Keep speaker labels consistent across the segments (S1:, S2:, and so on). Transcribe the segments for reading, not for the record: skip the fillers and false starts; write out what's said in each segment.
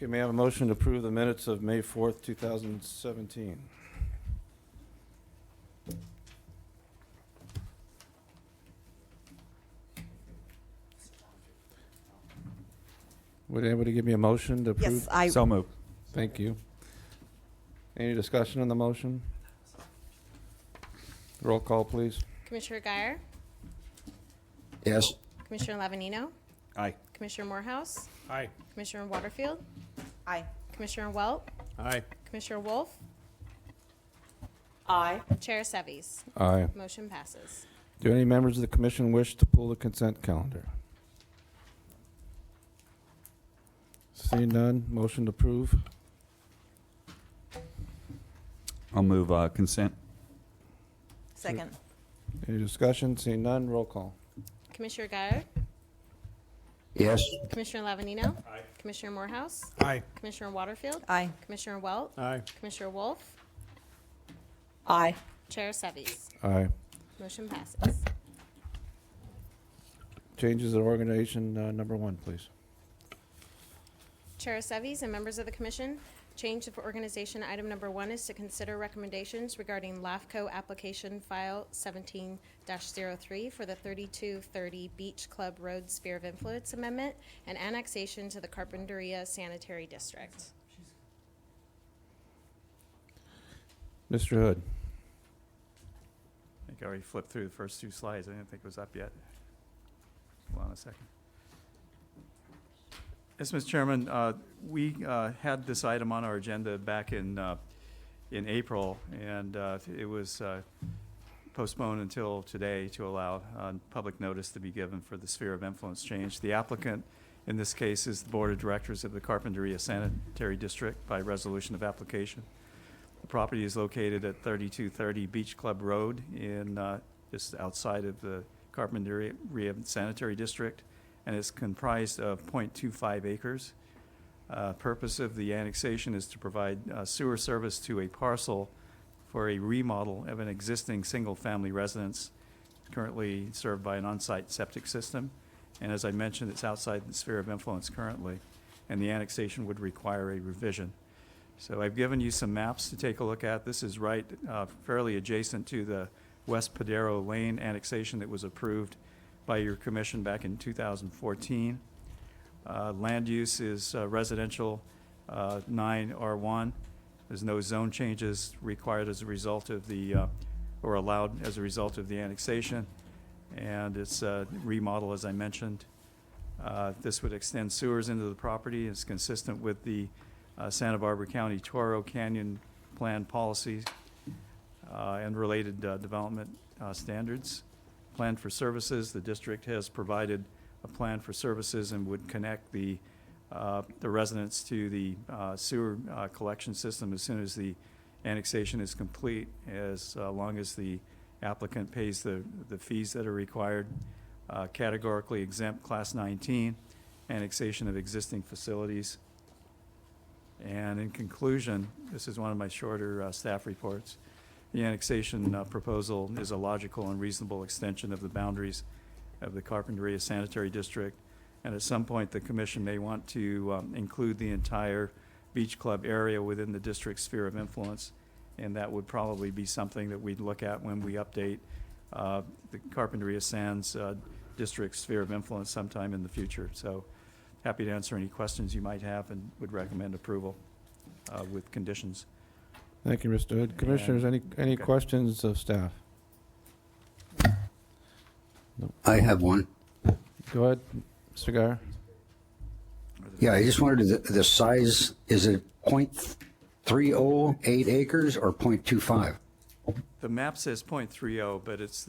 S1: Okay, may I have a motion to approve the minutes of May 4th, 2017? Would anybody give me a motion to approve?
S2: Yes, I,
S3: So moved.
S1: Thank you. Any discussion on the motion? Roll call, please.
S4: Commissioner Guyer,
S5: Yes.
S4: Commissioner Lavanino,
S3: Aye.
S4: Commissioner Morehouse,
S3: Aye.
S4: Commissioner Waterfield,
S2: aye.
S4: Commissioner Welp,
S3: Aye.
S4: Commissioner Wolf,
S2: Aye.
S4: Chair Seves.
S1: Aye.
S4: Motion passes.
S1: Do any members of the commission wish to pull the consent calendar? Seeing none, motion to approve.
S3: I'll move consent.
S2: Second.
S1: Any discussion? Seeing none, roll call.
S4: Commissioner Guyer,
S5: Yes.
S4: Commissioner Lavanino, Commissioner Morehouse,
S3: Aye.
S4: Commissioner Waterfield,
S2: Aye.
S4: Commissioner Welp,
S3: Aye.
S4: Commissioner Wolf,
S2: Aye.
S4: Chair Seves.
S1: Aye.
S4: Motion passes.
S1: Changes of organization, number one, please.
S4: Chair Seves and members of the commission, change of organization item number 1 is to consider recommendations regarding LAFCO application file 17-03 for the 3230 Beach Club Road Sphere of Influence Amendment and annexation to the Carpinteria Sanitary District.
S1: Mr. Hood.
S3: I think I already flipped through the first two slides. I didn't think it was up yet. Hold on a second. Yes, Mr. Chairman, we had this item on our agenda back in April, and it was postponed until today to allow public notice to be given for the sphere of influence change. The applicant in this case is the Board of Directors of the Carpinteria Sanitary District by resolution of application. The property is located at 3230 Beach Club Road in just outside of the Carpinteria Sanitary District, and is comprised of 0.25 acres. Purpose of the annexation is to provide sewer service to a parcel for a remodel of an existing single-family residence currently served by an on-site septic system. And as I mentioned, it's outside the sphere of influence currently, and the annexation would require a revision. So I've given you some maps to take a look at. This is right fairly adjacent to the West Padero Lane annexation that was approved by your commission back in 2014. Land use is residential 9R1. There's no zone changes required as a result of the, or allowed as a result of the annexation. And it's a remodel, as I mentioned. This would extend sewers into the property. It's consistent with the Santa Barbara County Toro Canyon Plan policies and related development standards. Plan for services, the district has provided a plan for services and would connect the residents to the sewer collection system as soon as the annexation is complete, as long as the applicant pays the fees that are required. Categorically exempt Class 19, annexation of existing facilities. And in conclusion, this is one of my shorter staff reports. The annexation proposal is a logical and reasonable extension of the boundaries of the Carpinteria Sanitary District. And at some point, the commission may want to include the entire beach club area within the district's sphere of influence. And that would probably be something that we'd look at when we update the Carpinteria Sands district sphere of influence sometime in the future. So happy to answer any questions you might have and would recommend approval with conditions.
S1: Thank you, Mr. Hood. Commissioners, any
S3: Okay.
S1: questions of staff?
S5: I have one.
S1: Go ahead, Mr. Guyer.
S5: Yeah, I just wondered the size, is it .308 acres or .25?
S3: The map says .30, but it's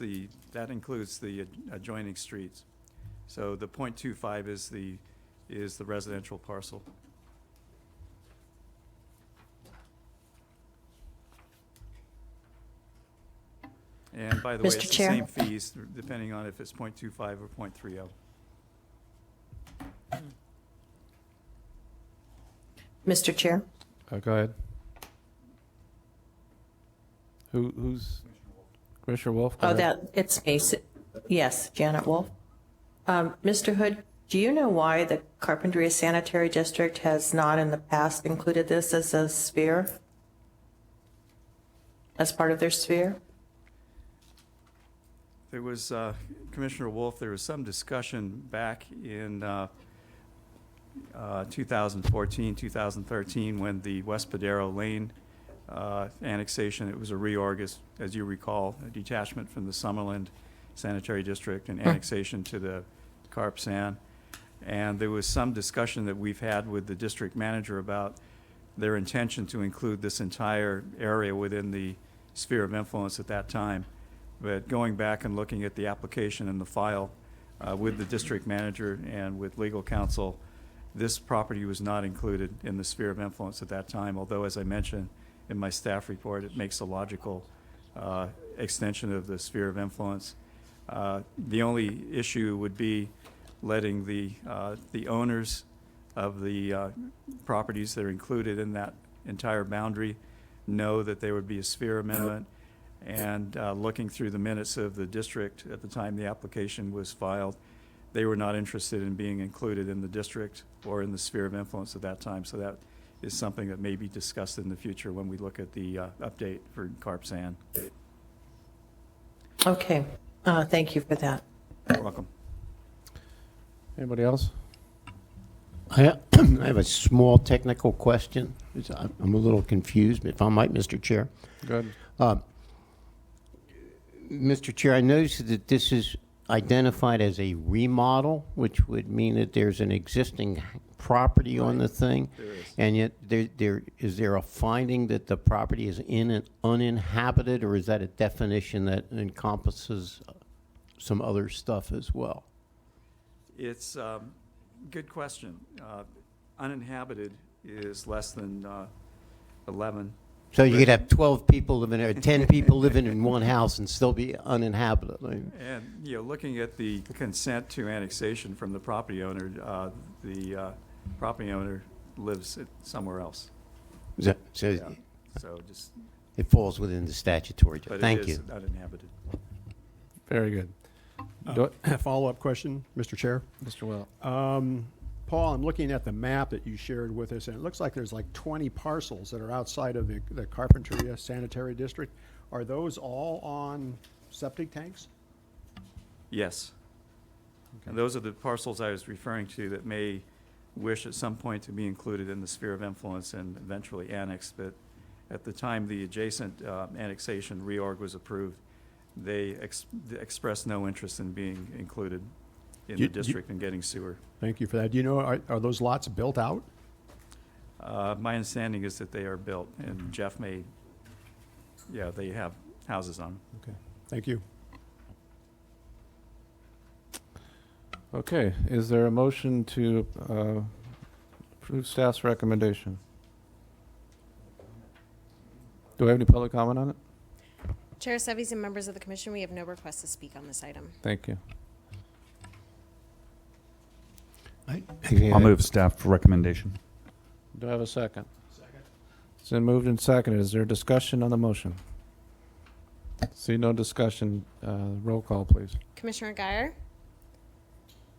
S3: that includes the adjoining streets. So the .25 is the residential parcel. And by the way,
S2: Mr.
S3: it's the
S2: Chair?
S3: same fees depending on if it's .25 or .30.
S2: Mr. Chair?
S1: Go ahead. Who's? Commissioner Wolf? Go
S2: Oh,
S1: ahead.
S2: it's me. Yes, Janet Wolf. Mr. Hood, Do you know why the Carpinteria Sanitary District has not in the past included this as a sphere? As part of their sphere?
S3: There was, Commissioner Wolf, there was some discussion back in 2014, 2013, when the West Padero Lane annexation, it was a reorg, as you recall, a detachment from the Summerland Sanitary District and annexation to the Carp San. And there was some discussion that we've had with the district manager about their intention to include this entire area within the sphere of influence at that time. But going back and looking at the application and the file with the district manager and with legal counsel, this property was not included in the sphere of influence at that time, although, as I mentioned in my staff report, it makes a logical extension of the sphere of influence. The only issue would be letting the owners of the properties that are included in that entire boundary know that there would be a sphere amendment. And looking through the minutes of the district at the time the application was filed, they were not interested in being included in the district or in the sphere of influence at that time. So that is something that may be discussed in the future when we look at the update for Carp San.
S2: Okay, thank you for that.
S3: You're welcome.
S1: Anybody else?
S6: I have a small technical question. I'm a little confused, if I might, Mr. Chair.
S1: Good.
S6: Mr. Chair, I noticed that this is identified as a remodel, which would mean that there's an existing property on the thing.
S3: There is.
S6: And yet, is there a finding that the property is in and uninhabited, or is that a definition that encompasses some other stuff as well?
S3: It's good question. Uninhabited is less than 11.
S6: So you could have 12 people living there, 10 people living in one house and still be uninhabited.
S3: And, you know, looking at the consent to annexation from the property owner lives somewhere else.
S6: So
S3: Yeah. So just,
S6: it falls within the statutory.
S3: but
S6: Thank
S3: it
S6: you.
S3: is uninhabited.
S1: Very good. Do it,
S7: A follow-up question, Mr. Chair.
S1: Mr. Will.
S7: Paul, I'm looking at the map that you shared with us, and it looks like there's like 20 parcels that are outside of the Carpinteria Sanitary District. Are those all on septic tanks?
S3: Yes. And those are the parcels I was referring to that may wish at some point to be included in the sphere of influence and eventually annexed. But at the time the adjacent annexation reorg was approved, they expressed no interest in being included in the district and getting sewer.
S7: Thank you for that. Do you know, are those lots built out?
S3: My understanding is that they are built, and Jeff may, yeah, they have houses on them.
S7: Okay, thank you.
S1: Okay, is there a motion to approve staff's recommendation? Do we have any public comment on it?
S4: Chair Seves and members of the commission, we have no requests to speak on this item.
S1: Thank you.
S8: I'll move staff recommendation.
S1: Do I have a second? Second. It's been moved and seconded. Is there discussion on the motion? See no discussion. Roll call, please.
S4: Commissioner Guyer?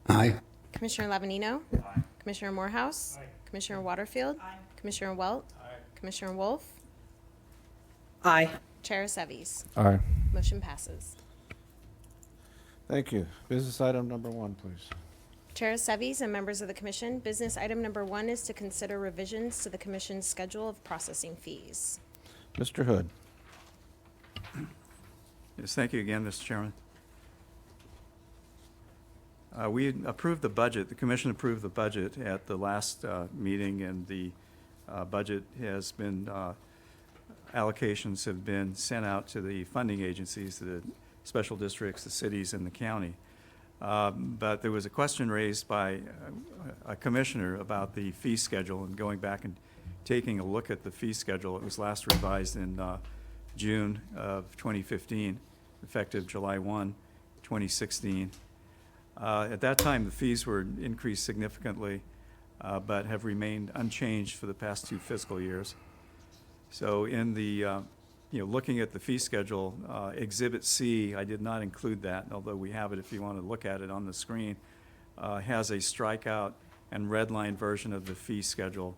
S5: Aye.
S4: Commissioner Lavanino? Aye. Commissioner Morehouse? Aye. Commissioner Waterfield? Aye. Commissioner Welt? Aye. Commissioner Wolf?
S2: Aye.
S4: Chair Seves.
S1: Aye.
S4: Motion passes.
S1: Thank you. Business item number 1, please.
S4: Chair Seves and members of the commission, business item number 1 is to consider revisions to the commission's schedule of processing fees.
S1: Mr. Hood.
S3: Yes, thank you again, Mr. Chairman. We approved the budget, the commission approved the budget at the last meeting, and the budget has been, allocations have been sent out to the funding agencies, to the special districts, the cities, and the county. But there was a question raised by a commissioner about the fee schedule, and going back and taking a look at the fee schedule. It was last revised in June of 2015, effective July 1, 2016. At that time, the fees were increased significantly, but have remained unchanged for the past 2 fiscal years. So in the, looking at the fee schedule, Exhibit C, I did not include that, although we have it if you want to look at it on the screen. has a strikeout and redline version of the fee schedule.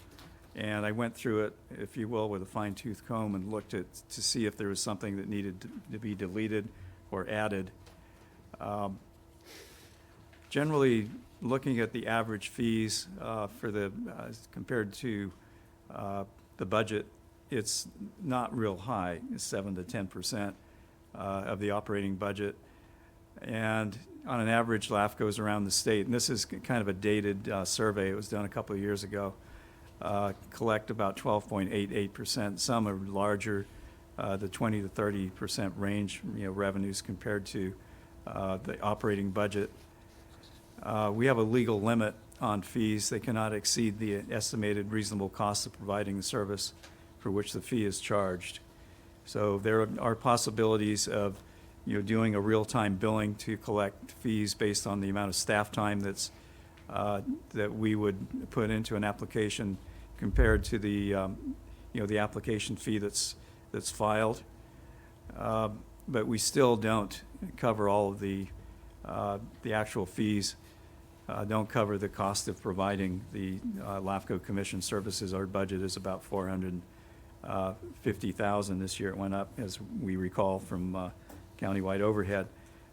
S3: And I went through it, if you will, with a fine-tooth comb and looked at, to see if there was something that needed to be deleted or added. Generally, looking at the average fees for the, compared to the budget, it's not real high, it's 7 to 10% of the operating budget. And on an average, LAFCOs around the state, and this is kind of a dated survey, it was done a couple of years ago, collect about 12.88%. Some are larger, the 20 to 30% range, revenues compared to the operating budget. We have a legal limit on fees. They cannot exceed the estimated reasonable cost of providing the service for which the fee is charged. So there are possibilities of doing a real-time billing to collect fees based on the amount of staff time that's that we would put into an application compared to the the application fee that's filed. But we still don't cover all of the actual fees. Don't cover the cost of providing the LAFCO commission services. Our budget is about $450,000 this year. It went up, as we recall, from countywide overhead,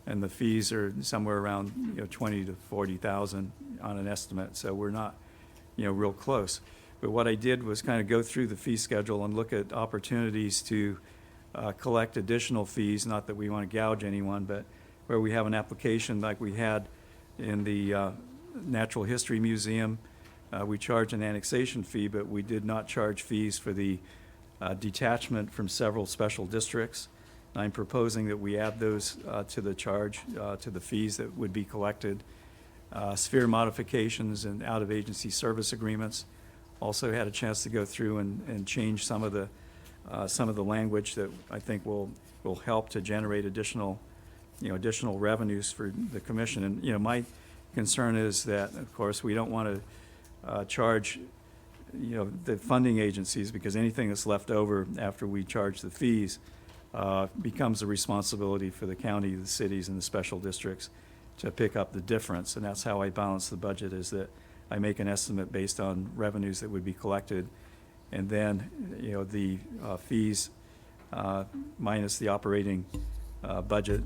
S3: and the fees are somewhere around 20 to 40,000 on an estimate. So we're not real close. But what I did was kind of go through the fee schedule and look at opportunities to collect additional fees. Not that we want to gouge anyone, but where we have an application like we had in the Natural History Museum, we charge an annexation fee, but we did not charge fees for the detachment from several special districts. I'm proposing that we add those to the charge, to the fees that would be collected. Sphere modifications and out-of-agency service agreements. Also had a chance to go through and change some of the language that I think will help to generate additional revenues for the commission. And my concern is that, of course, we don't want to charge the funding agencies, because anything that's left over after we charge the fees becomes a responsibility for the county, the cities, and the special districts to pick up the difference. And that's how I balance the budget, is that I make an estimate based on revenues that would be collected, and then the fees minus the operating budget,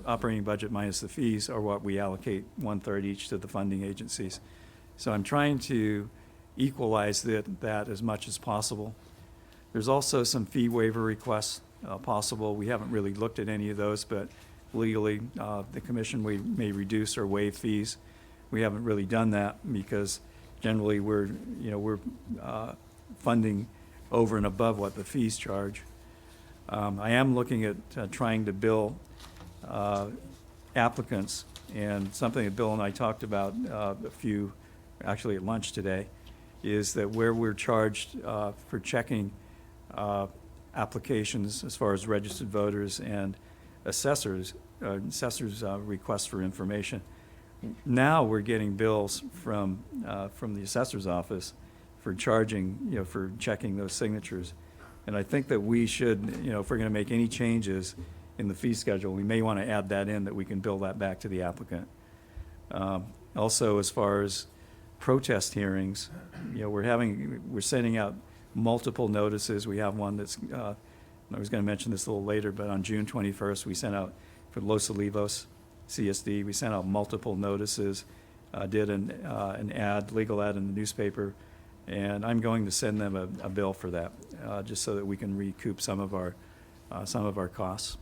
S3: operating budget minus the fees are what we allocate 1/3 each to the funding agencies. So I'm trying to equalize that as much as possible. There's also some fee waiver requests possible. We haven't really looked at any of those, but legally, the commission may reduce or waive fees. We haven't really done that because generally we're funding over and above what the fees charge. I am looking at trying to bill applicants, and something that Bill and I talked about actually at lunch today, is that where we're charged for checking applications as far as registered voters and assessors requests for information. Now we're getting bills from the assessor's office for charging, for checking those signatures. And I think that we should, if we're going to make any changes in the fee schedule, we may want to add that in, that we can bill that back to the applicant. Also, as far as protest hearings, we're sending out multiple notices. We have one that's, I was going to mention this a little later, but on June 21st, we sent out for Los Olivos CSD, we sent out multiple notices, did an ad, legal ad in the newspaper, and I'm going to send them a bill for that, just so that we can recoup some of our costs.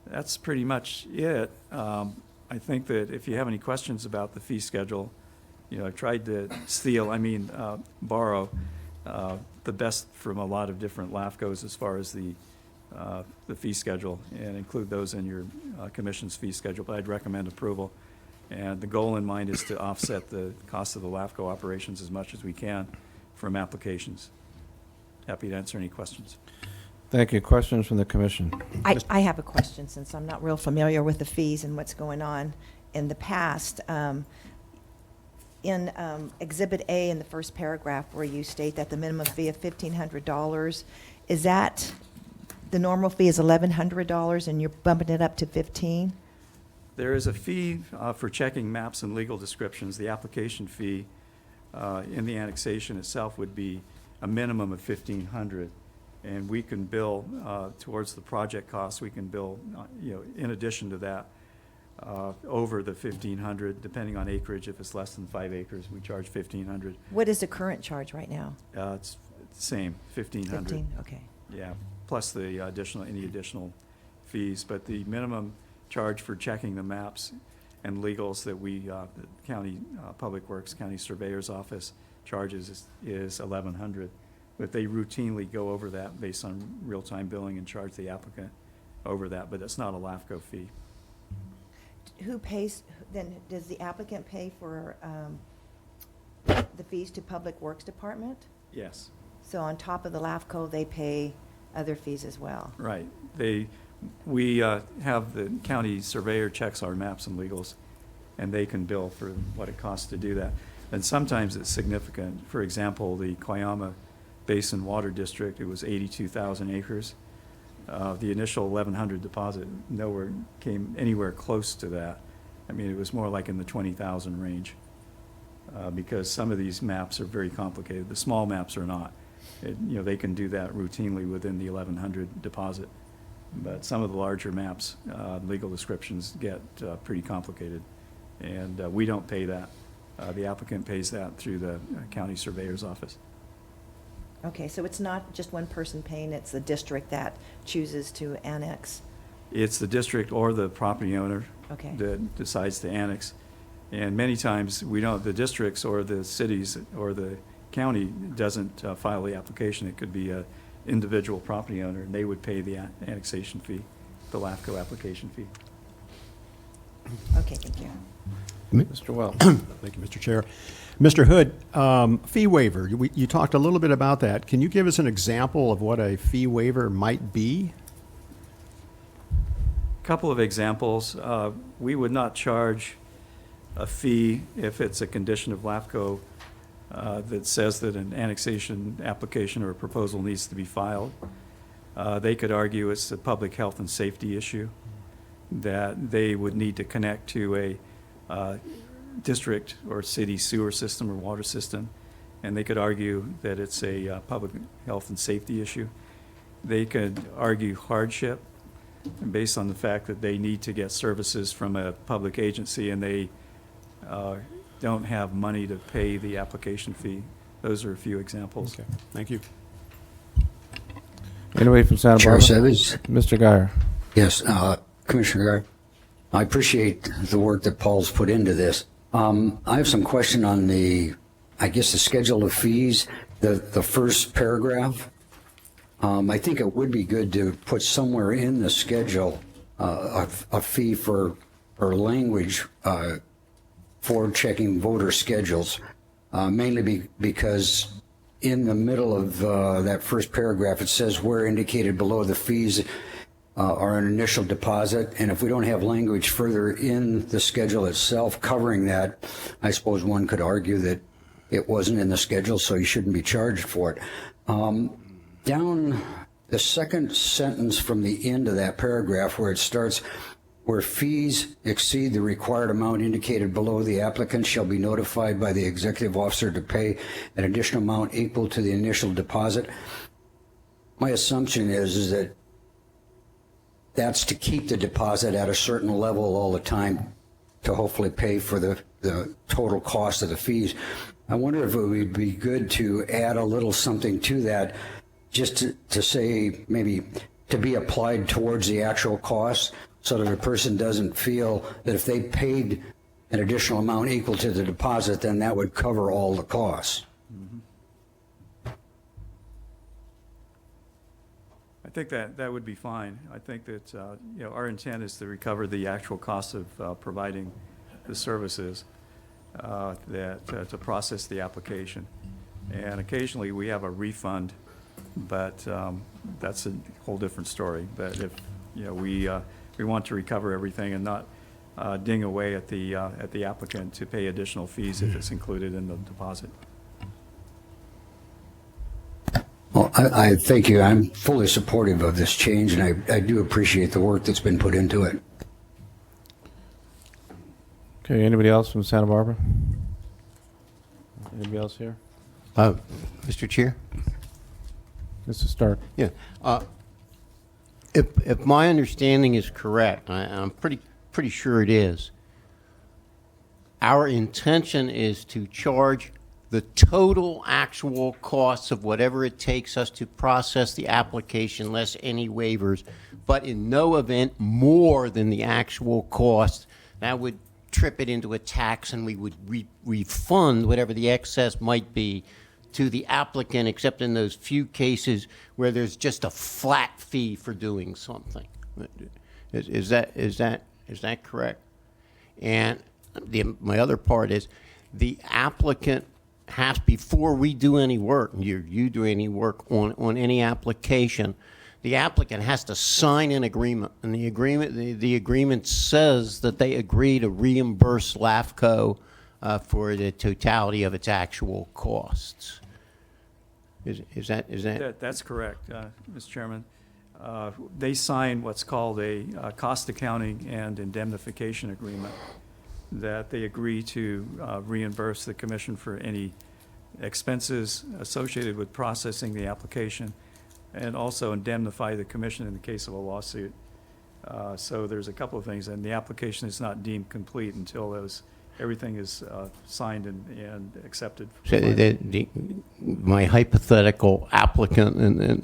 S3: That's pretty much it. I think that if you have any questions about the fee schedule, I've tried to borrow the best from a lot of different LAFCOs as far as the fee schedule, and include those in your commission's fee schedule, but I'd recommend approval. And the goal in mind is to offset the cost of the LAFCO operations as much as we can from applications. Happy to answer any questions.
S1: Thank you. Questions from the commission?
S9: I have a question, since I'm not real familiar with the fees and what's going on in the past. In Exhibit A, in the first paragraph, where you state that the minimum fee of $1,500, is that the normal fee is $1,100 and you're bumping it up to $1,500?
S3: There is a fee for checking maps and legal descriptions. The application fee in the annexation itself would be a minimum of $1,500. And we can bill towards the project costs, we can bill, in addition to that, over the $1,500, depending on acreage. If it's less than 5 acres, we charge $1,500.
S9: What is the current charge right now?
S3: It's the same, $1,500.
S9: 15, okay.
S3: Yeah, plus the any additional fees. But the minimum charge for checking the maps and legals that the county Public Works, County Surveyor's Office charges is $1,100. But they routinely go over that based on real-time billing and charge the applicant over that, but it's not a LAFCO fee.
S9: Who pays, then, does the applicant pay for the fees to Public Works Department?
S3: Yes,
S9: So on top of the LAFCO, they pay other fees as well?
S3: right. We have the county surveyor checks our maps and legals, and they can bill for what it costs to do that. And sometimes it's significant. For example, the Kiama Basin Water District, it was 82,000 acres. The initial 1,100 deposit nowhere came anywhere close to that. I mean, it was more like in the 20,000 range, because some of these maps are very complicated. The small maps are not. They can do that routinely within the 1,100 deposit. But some of the larger maps, legal descriptions get pretty complicated. And we don't pay that. The applicant pays that through the county surveyor's office.
S9: Okay, so it's not just one person paying, it's the district that chooses to annex?
S3: It's the district or the property owner
S9: Okay.
S3: that decides to annex. And many times, the districts or the cities or the county doesn't file the application. It could be a individual property owner, and they would pay the annexation fee, the LAFCO application fee.
S9: Okay, thank you.
S1: Mr. Welch.
S7: Thank you, Mr. Chair. Mr. Hood, fee waiver, you talked a little bit about that. Can you give us an example of what a fee waiver might be?
S3: Couple of examples. We would not charge a fee if it's a condition of LAFCO that says that an annexation application or a proposal needs to be filed. They could argue it's a public health and safety issue, that they would need to connect to a district or city sewer system or water system, and they could argue that it's a public health and safety issue. They could argue hardship based on the fact that they need to get services from a public agency and they don't have money to pay the application fee. Those are a few examples.
S7: Okay, thank you.
S1: Anybody from Santa
S5: Chair
S1: Barbara?
S5: Severs?
S1: Mr. Guyer.
S5: Yes, Commissioner Guy. I appreciate the work that Paul's put into this. I have some question on the schedule of fees, the first paragraph. I think it would be good to put somewhere in the schedule a fee for language for checking voter schedules, mainly because in the middle of that first paragraph, it says where indicated below the fees are an initial deposit, and if we don't have language further in the schedule itself covering that, I suppose one could argue that it wasn't in the schedule, so you shouldn't be charged for it. Down the second sentence from the end of that paragraph where it starts, where fees exceed the required amount indicated below, the applicant shall be notified by the executive officer to pay an additional amount equal to the initial deposit. My assumption is that that's to keep the deposit at a certain level all the time to hopefully pay for the total cost of the fees. I wonder if it would be good to add a little something to that, just to say maybe to be applied towards the actual cost, so that a person doesn't feel that if they paid an additional amount equal to the deposit, then that would cover all the costs.
S3: I think that would be fine. I think that, our intent is to recover the actual cost of providing the services to process the application. And occasionally, we have a refund, but that's a whole different story. But if, we want to recover everything and not ding away at the applicant to pay additional fees if it's included in the deposit.
S5: Well, I thank you. I'm fully supportive of this change, and I do appreciate the work that's been put into it.
S1: Okay, anybody else from Santa Barbara? Anybody else here?
S6: Mr. Chair?
S1: Mr. Stark?
S6: Yeah. If my understanding is correct, I'm pretty sure it is, our intention is to charge the total actual costs of whatever it takes us to process the application, less any waivers, but in no event more than the actual cost. That would trip it into a tax, and we would refund whatever the excess might be to the applicant, except in those few cases where there's just a flat fee for doing something. Is that correct? And my other part is the applicant has, before we do any work, you do any work on any application, the applicant has to sign an agreement, and the agreement says that they agree to reimburse LAFCO for the totality of its actual costs. Is that?
S3: That's correct, Mr. Chairman. They sign what's called a cost accounting and indemnification agreement, that they agree to reimburse the commission for any expenses associated with processing the application, and also indemnify the commission in the case of a lawsuit. So there's a couple of things, and the application is not deemed complete until everything is signed and accepted.
S6: So my hypothetical applicant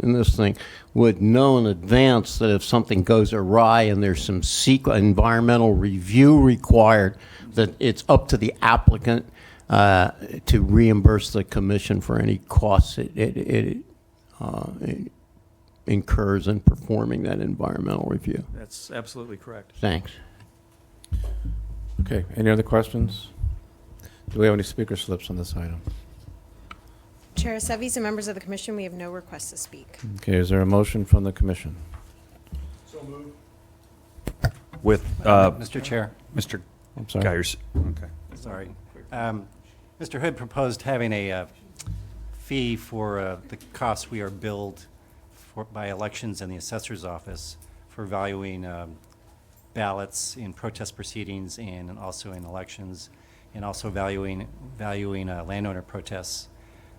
S6: in this thing would know in advance that if something goes awry and there's some environmental review required, that it's up to the applicant to reimburse the commission for any costs it incurs in performing that environmental review.
S3: That's absolutely correct.
S6: Thanks.
S1: Okay, any other questions? Do we have any speaker slips on this item?
S4: Chair Seves and members of the commission, we have no requests to speak.
S1: Okay, is there a motion from the commission?
S8: With,
S10: Mr. Chair,
S8: Mr.
S1: I'm sorry.
S8: Geyers. Okay.
S10: sorry. Mr. Hood proposed having a fee for the costs we are billed by elections and the assessor's office for valuing ballots in protest proceedings and also in elections, and also valuing landowner protests.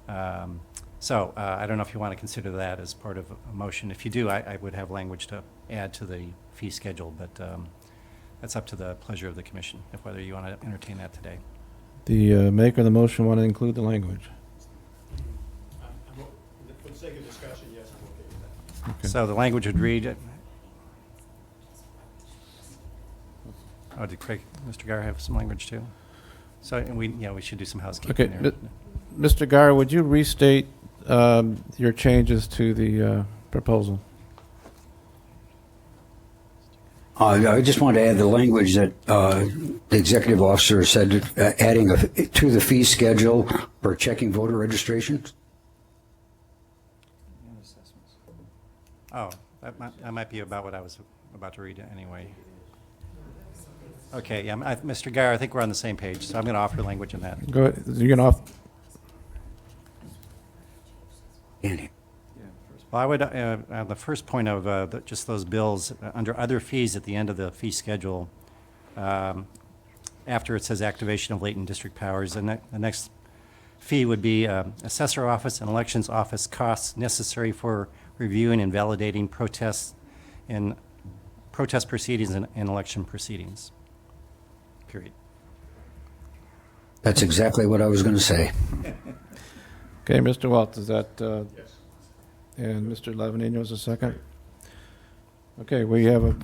S10: So I don't know if you want to consider that as part of a motion. If you do, I would have language to add to the fee schedule, but that's up to the pleasure of the commission, if whether you want to entertain that today.
S1: The maker of the motion want to include the language.
S7: For the sake of discussion, yes, I'm okay with that.
S1: Okay.
S10: So the language would read, oh, did Mr. Garr have some language too? So, and we should do some housekeeping
S1: Okay,
S10: there.
S1: Mr. Garr, would you restate your changes to the proposal?
S5: I just want to add the language that the executive officer said, adding to the fee schedule for checking voter registrations.
S10: Oh, that might be about what I was about to read anyway. Okay, yeah, Mr. Garr, I think we're on the same page, so I'm going to offer language in that.
S1: Go ahead. You're going off.
S5: Andy.
S10: Well, I would, the first point of just those bills, under other fees at the end of the fee schedule, after it says activation of latent district powers, the next fee would be assessor office and elections office costs necessary for reviewing and validating protests and protest proceedings and election proceedings. Period.
S5: That's exactly what I was going to say.
S1: Okay, Mr. Welch, is that, yes. And Mr. Lavanino is a second? Okay, we have a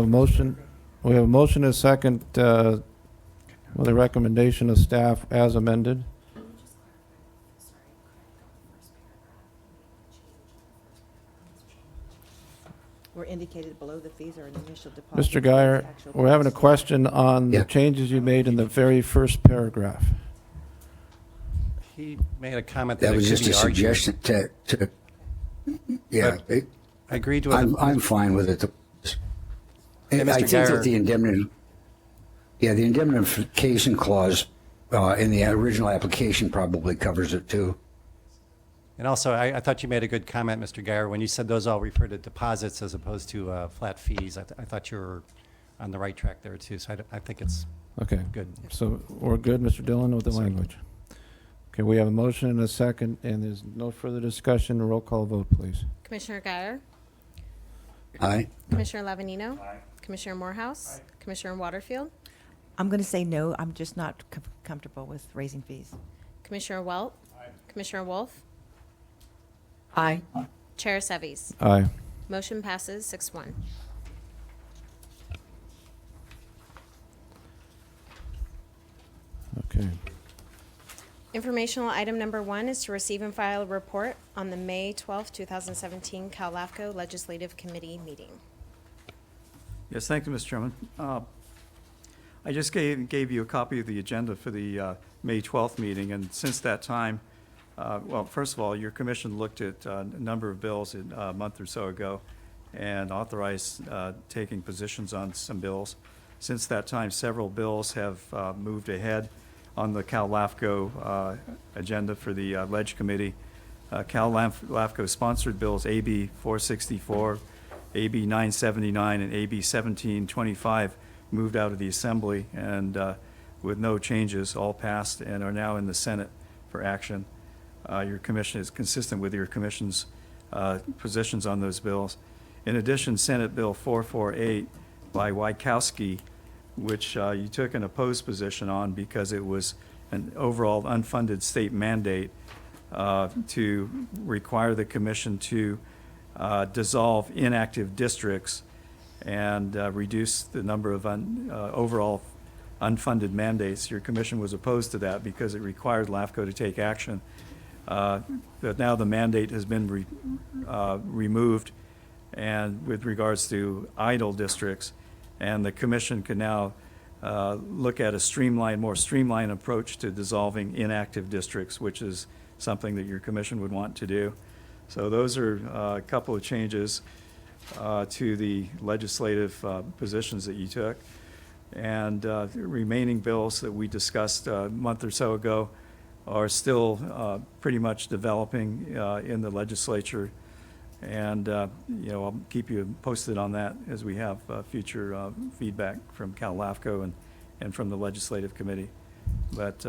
S1: motion. We have a motion and a second with a recommendation of staff as amended.
S9: Were indicated below the fees or an initial deposit.
S1: Mr. Geyer, we're having a question on the changes you made in the very first paragraph.
S10: He made a comment that
S5: That
S10: it
S5: was
S10: could
S5: just
S10: be
S5: a
S10: argued.
S5: suggestion to yeah.
S10: I agreed with it.
S5: I'm fine with it.
S10: Hey, Mr.
S5: I think
S10: Geyer.
S5: that the indemnification clause in the original application probably covers it too.
S10: And also, I thought you made a good comment, Mr. Geyer, when you said those all refer to deposits as opposed to flat fees. I thought you were on the right track there too. So I think it's
S1: Okay.
S8: Good.
S1: So we're good, Mr. Dillon, with the language? Okay, we have a motion and a second, and there's no further discussion. Roll call vote, please.
S4: Commissioner Guyer?
S5: Aye.
S4: Commissioner Lavanino? Commissioner Morehouse? Commissioner Waterfield?
S9: I'm going to say no. I'm just not comfortable with raising fees.
S4: Commissioner Welt? Commissioner Wolf?
S2: Aye.
S4: Chair Seves?
S1: Aye.
S4: Motion passes 6-1.
S1: Okay.
S4: Informational item number 1 is to receive and file a report on the May 12, 2017 Cal LAFCO Legislative Committee meeting.
S3: Yes, thank you, Mr. Chairman. I just gave you a copy of the agenda for the May 12th meeting, and since that time, well, first of all, your commission looked at a number of bills a month or so ago and authorized taking positions on some bills. Since that time, several bills have moved ahead on the Cal LAFCO agenda for the Ledge Committee. Cal LAFCO sponsored bills AB 464, AB 979, and AB 1725 moved out of the Assembly and with no changes, all passed and are now in the Senate for action. Your commission is consistent with your commission's positions on those bills. In addition, Senate Bill 448 by Wykowski, which you took an opposed position on because it was an overall unfunded state mandate to require the commission to dissolve inactive districts and reduce the number of overall unfunded mandates. Your commission was opposed to that because it required LAFCO to take action. But now the mandate has been removed, and with regards to idle districts, and the commission can now look at a more streamlined approach to dissolving inactive districts, which is something that your commission would want to do. So those are a couple of changes to the legislative positions that you took. And the remaining bills that we discussed a month or so ago are still pretty much developing in the legislature. And, you know, I'll keep you posted on that as we have future feedback from Cal LAFCO and from the Legislative Committee. But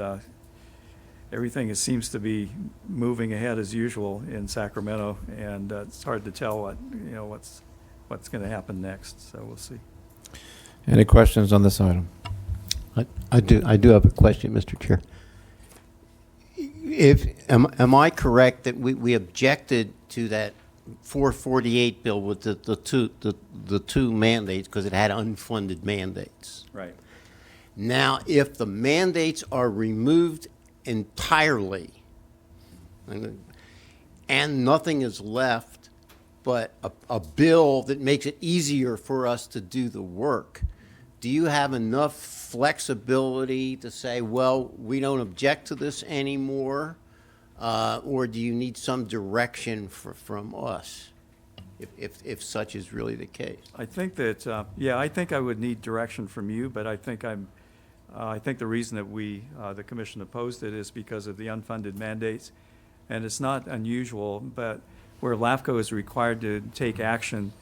S3: everything seems to be moving ahead as usual in Sacramento, and it's hard to tell what's going to happen next. So we'll see.
S1: Any questions on this item?
S6: I do have a question, Mr. Chair. Am I correct that we objected to that 448 bill with the two mandates because it had unfunded mandates?
S3: Right.
S6: Now, if the mandates are removed entirely and nothing is left but a bill that makes it easier for us to do the work, do you have enough flexibility to say, well, we don't object to this anymore, or do you need some direction from us, if such is really the case?
S3: I think that, yeah, I think I would need direction from you, but I think I think the reason that the commission opposed it is because of the unfunded mandates. And it's not unusual, but where LAFCO is required to take action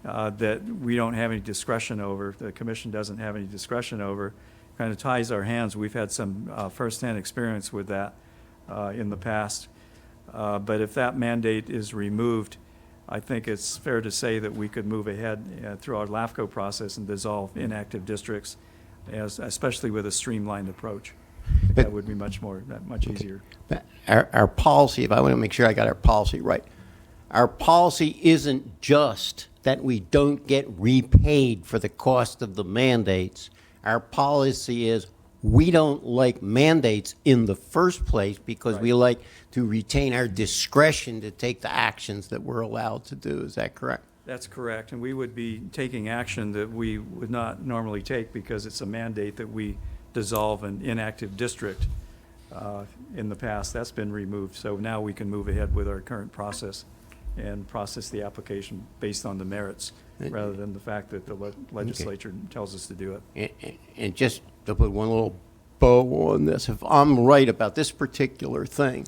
S3: that we don't have any discretion over, the commission doesn't have any discretion over, kind of ties our hands. We've had some firsthand experience with that in the past. But if that mandate is removed, I think it's fair to say that we could move ahead through our LAFCO process and dissolve inactive districts, especially with a streamlined approach. That would be much easier.
S6: But our policy, if I want to make sure I got our policy right, our policy isn't just that we don't get repaid for the cost of the mandates. Our policy is we don't like mandates in the first place because we like to retain our discretion to take the actions that we're allowed to do. Is that correct?
S3: That's correct, and we would be taking action that we would not normally take because it's a mandate that we dissolve an inactive district. In the past, that's been removed, so now we can move ahead with our current process and process the application based on the merits rather than the fact that the legislature tells us to do it.
S6: And just to put one little bow on this, if I'm right about this particular thing,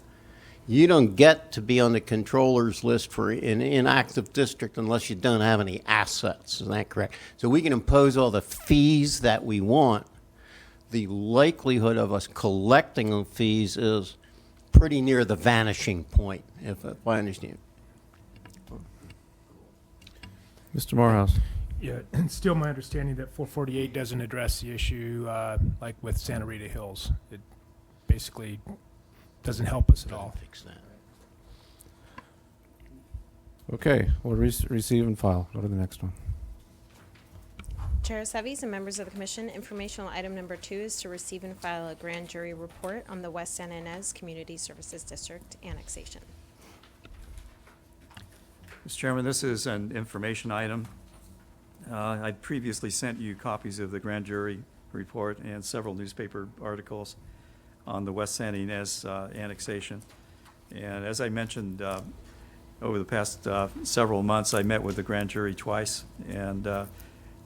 S6: you don't get to be on the controller's list for an inactive district unless you don't have any assets. Is that correct? So we can impose all the fees that we want. the likelihood of us collecting fees is pretty near the vanishing point, if I understand.
S1: Mr. Morehouse?
S11: Yeah, and still my understanding that 448 doesn't address the issue like with Santa Rita Hills. It basically doesn't help us at all.
S6: Fix that.
S1: Okay, we'll receive and file. Go to the next one.
S4: Chair Seves and members of the commission, informational item number 2 is to receive and file a grand jury report on the West Santa Ynez Community Services District annexation.
S3: Mr. Chairman, this is an information item. I'd previously sent you copies of the grand jury report and several newspaper articles on the West Santa Ynez annexation. And as I mentioned, over the past several months, I met with the grand jury twice, and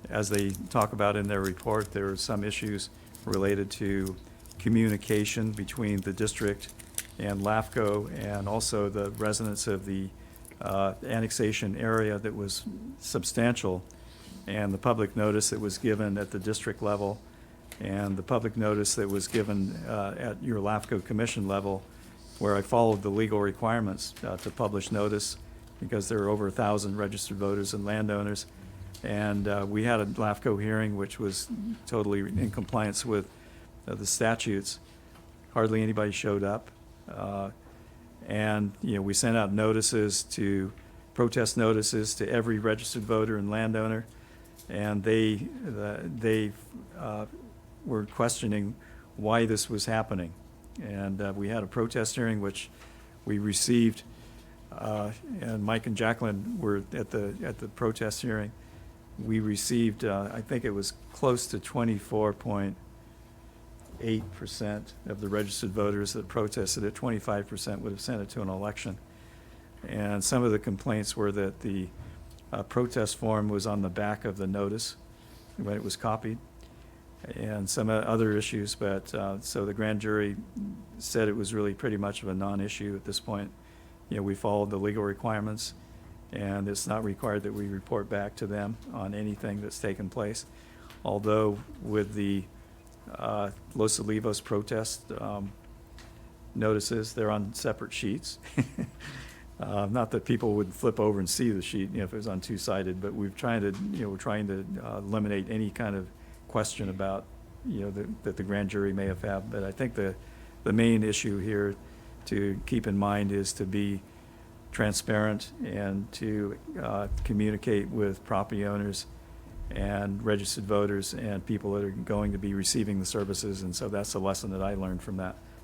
S3: as they talk about in their report, there are some issues related to communication between the district and LAFCO, and also the residents of the annexation area that was substantial, and the public notice that was given at the district level, and the public notice that was given at your LAFCO commission level, where I followed the legal requirements to publish notice, because there are over 1,000 registered voters and landowners. And we had a LAFCO hearing which was totally in compliance with the statutes. Hardly anybody showed up. And, we sent out protest notices to every registered voter and landowner. And they were questioning why this was happening. And we had a protest hearing which we received, and Mike and Jacqueline were at the protest hearing. We received, I think it was close to 24.8% of the registered voters that protested it. 25% would have sent it to an election. And some of the complaints were that the protest form was on the back of the notice when it was copied, and some other issues. But so the grand jury said it was really pretty much of a non-issue at this point. We followed the legal requirements, and it's not required that we report back to them on anything that's taken place. Although with the Los Olivos protest notices, they're on separate sheets. Not that people would flip over and see the sheet, if it was on two-sided, but we're trying to eliminate any kind of question about, that the grand jury may have had. But I think the main issue here to keep in mind is to be transparent and to communicate with property owners and registered voters and people that are going to be receiving the services. And so that's a lesson that I learned from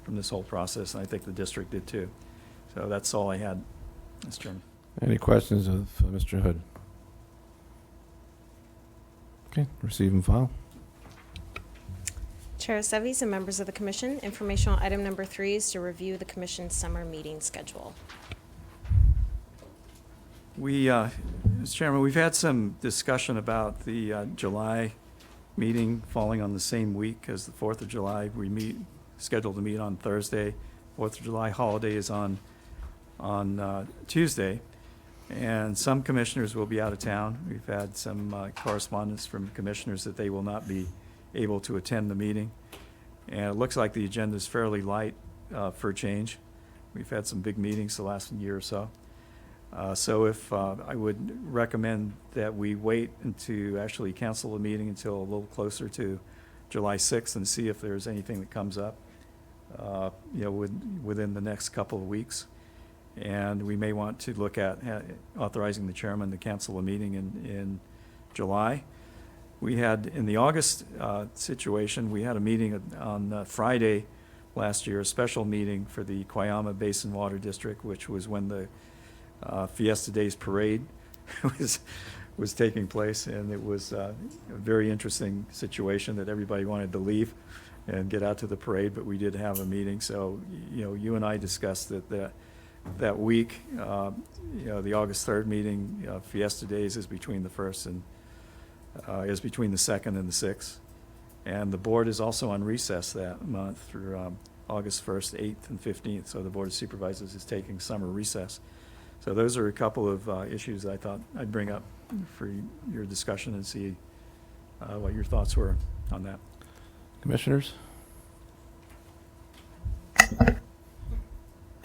S3: this whole process, and I think the district did too. So that's all I had, Mr. Chairman.
S1: Any questions of Mr. Hood? Okay, receive and file.
S4: Chair Seves and members of the commission, informational item number 3 is to review the commission's summer meeting schedule.
S3: Mr. Chairman, we've had some discussion about the July meeting falling on the same week as the 4th of July. We scheduled to meet on Thursday. 4th of July holiday is on Tuesday, and some commissioners will be out of town. We've had some correspondence from commissioners that they will not be able to attend the meeting, and it looks like the agenda is fairly light for a change. We've had some big meetings the last year or so. So if I would recommend that we wait to actually cancel the meeting until a little closer to July 6th and see if there's anything that comes up, within the next couple of weeks. And we may want to look at authorizing the chairman to cancel a meeting in July. We had, in the August situation, we had a meeting on Friday last year, a special meeting for the Kiama Basin Water District, which was when the Fiesta Days Parade was taking place, and it was a very interesting situation that everybody wanted to leave and get out to the parade, but we did have a meeting. So, you and I discussed that week, the August 3rd meeting, Fiesta Days is between the 1st and is between the 2nd and the 6th. And the board is also on recess that month through August 1st, 8th, and 15th. So the Board of Supervisors is taking summer recess. So those are a couple of issues I thought I'd bring up for your discussion and see what your thoughts were on that.
S1: Commissioners?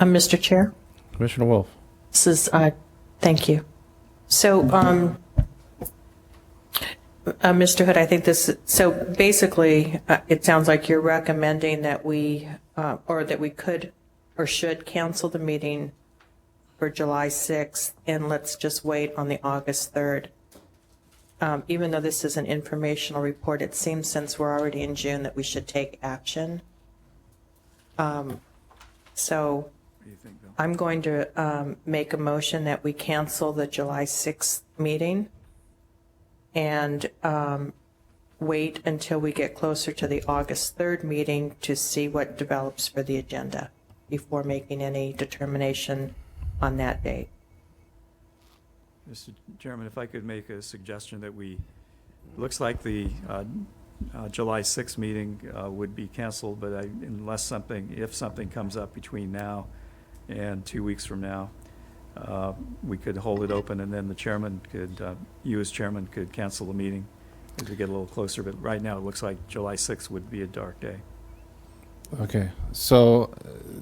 S2: Mr. Chair,
S1: Commissioner Wolf?
S2: this is, thank you. So, Mr. Hood, I think so basically, it sounds like you're recommending that we, or that we could or should cancel the meeting for July 6th, and let's just wait on the August 3rd. Even though this is an informational report, it seems since we're already in June that we should take action. So
S3: What do you think, Bill?
S2: I'm going to make a motion that we cancel the July 6th meeting and wait until we get closer to the August 3rd meeting to see what develops for the agenda before making any determination on that date.
S3: Mr. Chairman, if I could make a suggestion that looks like the July 6th meeting would be canceled, but if something comes up between now and 2 weeks from now, we could hold it open, and then the chairman you as chairman could cancel the meeting as we get a little closer. But right now, it looks like July 6th would be a dark day.
S1: Okay, so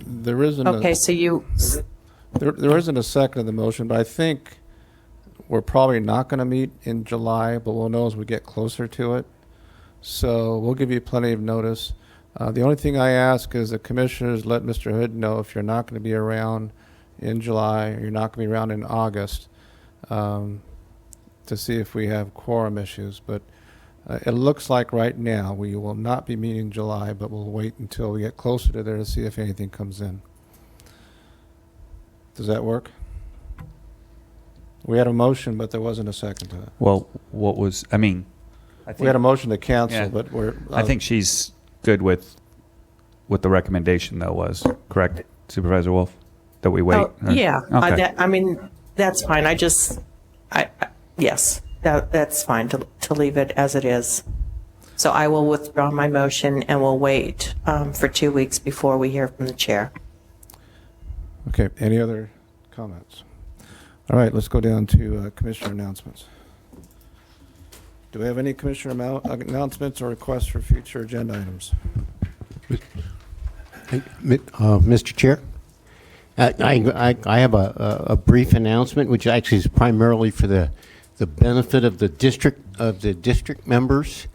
S1: there isn't
S2: Okay, so
S1: there isn't a second of the motion, but I think we're probably not going to meet in July, but we'll know as we get closer to it. So we'll give you plenty of notice. The only thing I ask is the commissioners let Mr. Hood know if you're not going to be around in July, or you're not going to be around in August, to see if we have quorum issues. But it looks like right now we will not be meeting in July, but we'll wait until we get closer to there to see if anything comes in. Does that work? We had a motion, but there wasn't a second to it.
S8: Well, I
S1: We had a motion to cancel,
S8: Yeah.
S1: but we're.
S8: I think she's good with what the recommendation, though, was, correct, Supervisor Wolf? That we wait?
S2: Oh, yeah,
S8: Okay.
S2: I mean, that's fine. Yes, that's fine to leave it as it is. So I will withdraw my motion and we'll wait for 2 weeks before we hear from the chair.
S1: Okay, any other comments? All right, let's go down to commissioner announcements. Do we have any commissioner announcements or requests for future agenda items?
S6: Mr. Chair, I have a brief announcement, which actually is primarily for the benefit of the district members.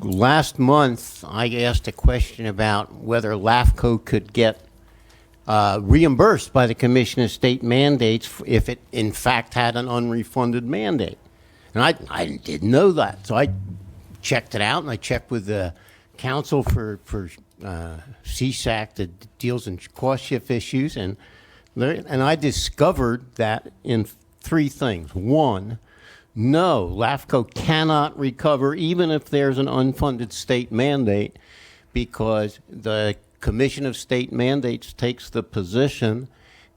S6: Last month, I asked a question about whether LAFCO could get reimbursed by the Commission of State Mandates if it in fact had an unrefunded mandate. And I didn't know that, so I checked it out, and I checked with the counsel for CSAC that deals in cost shift issues, and I discovered that in three things. One, no, LAFCO cannot recover even if there's an unfunded state mandate, because the Commission of State Mandates takes the position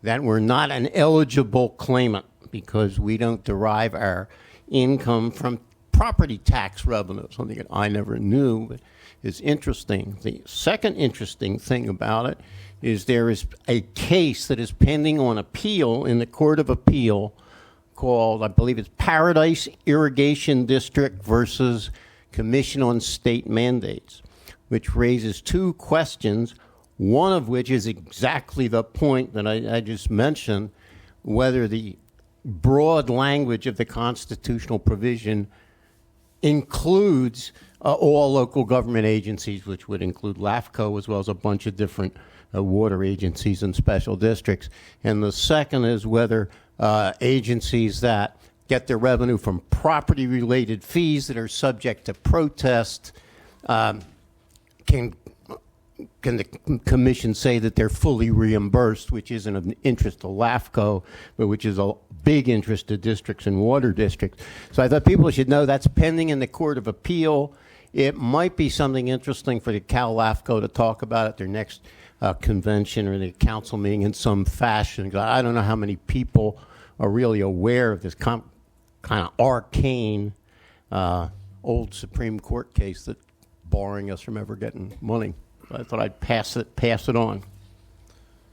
S6: that we're not an eligible claimant because we don't derive our income from property tax revenue, something that I never knew, but is interesting. The second interesting thing about it is there is a case that is pending on appeal in the Court of Appeal called, I believe it's Paradise Irrigation District versus Commission on State Mandates, which raises two questions, one of which is exactly the point that I just mentioned, whether the broad language of the constitutional provision includes all local government agencies, which would include LAFCO as well as a bunch of different water agencies and special districts. And the second is whether agencies that get their revenue from property-related fees that are subject to protest can the commission say that they're fully reimbursed, which isn't of interest to LAFCO, but which is a big interest to districts and water districts. So I thought people should know that's pending in the Court of Appeal. It might be something interesting for the Cal LAFCO to talk about at their next convention or the council meeting in some fashion. I don't know how many people are really aware of this kind of arcane old Supreme Court case that's barring us from ever getting money. I thought I'd pass it on.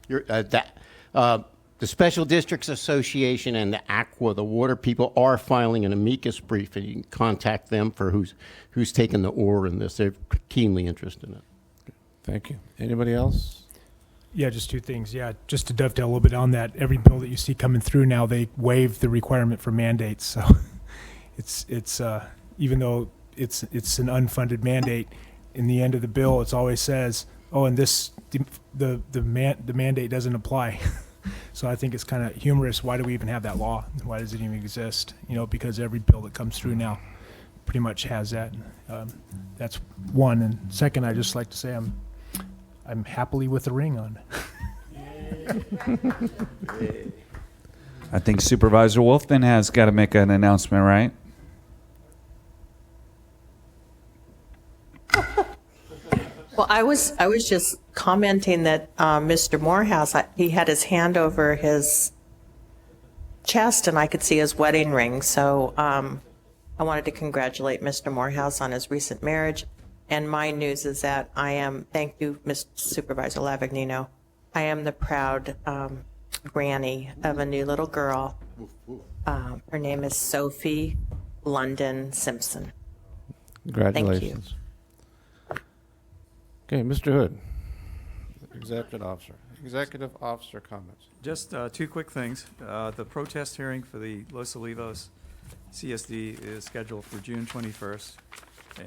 S6: The The Special Districts Association and the AQUA, the water people, are filing an amicus brief, and you can contact them for who's taken the oar in this. They're keenly interested in it.
S1: Thank you. Anybody else?
S11: Yeah, just two things. Yeah, just to dovetail a little bit on that, every bill that you see coming through now, they waive the requirement for mandates. So it's even though it's an unfunded mandate, in the end of the bill, it always says, oh, and this the mandate doesn't apply. So I think it's kind of humorous. Why do we even have that law? Why does it even exist? You know, because every bill that comes through now pretty much has that. That's one. And second, I just like to say I'm happily with the ring on.
S8: I think Supervisor Wolf then has got to make an announcement, right?
S2: Well, I was just commenting that Mr. Morehouse, he had his hand over his chest, and I could see his wedding ring. So I wanted to congratulate Mr. Morehouse on his recent marriage. And my news is that thank you, Mr. Supervisor Lavagnino, I am the proud granny of a new little girl. Her name is Sophie London Simpson.
S1: Congratulations. Okay, Mr. Hood, Executive Officer comments.
S3: Just two quick things. The protest hearing for the Los Olivos CSD is scheduled for June 21st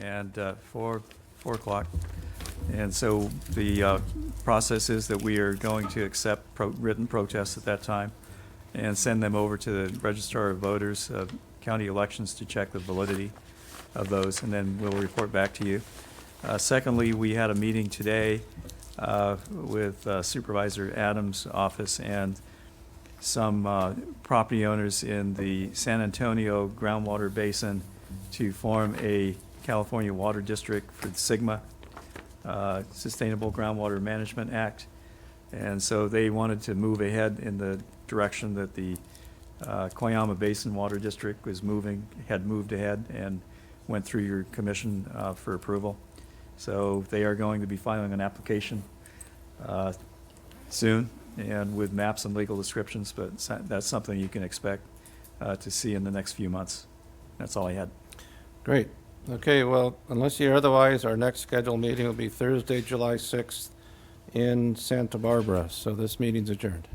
S3: and 4 o'clock. And so the process is that we are going to accept written protests at that time and send them over to the Registrar of Voters, county elections, to check the validity of those, and then we'll report back to you. Secondly, we had a meeting today with Supervisor Adams' office and some property owners in the San Antonio groundwater basin to form a California Water District for the SGMA, Sustainable Groundwater Management Act. And so they wanted to move ahead in the direction that the Coyama Basin Water District had moved ahead and went through your commission for approval. So they are going to be filing an application soon, and with maps and legal descriptions, but that's something you can expect to see in the next few months. That's all I had.
S1: Great. Okay, well, unless you hear otherwise, our next scheduled meeting will be Thursday, July 6th in Santa Barbara. So this meeting's adjourned.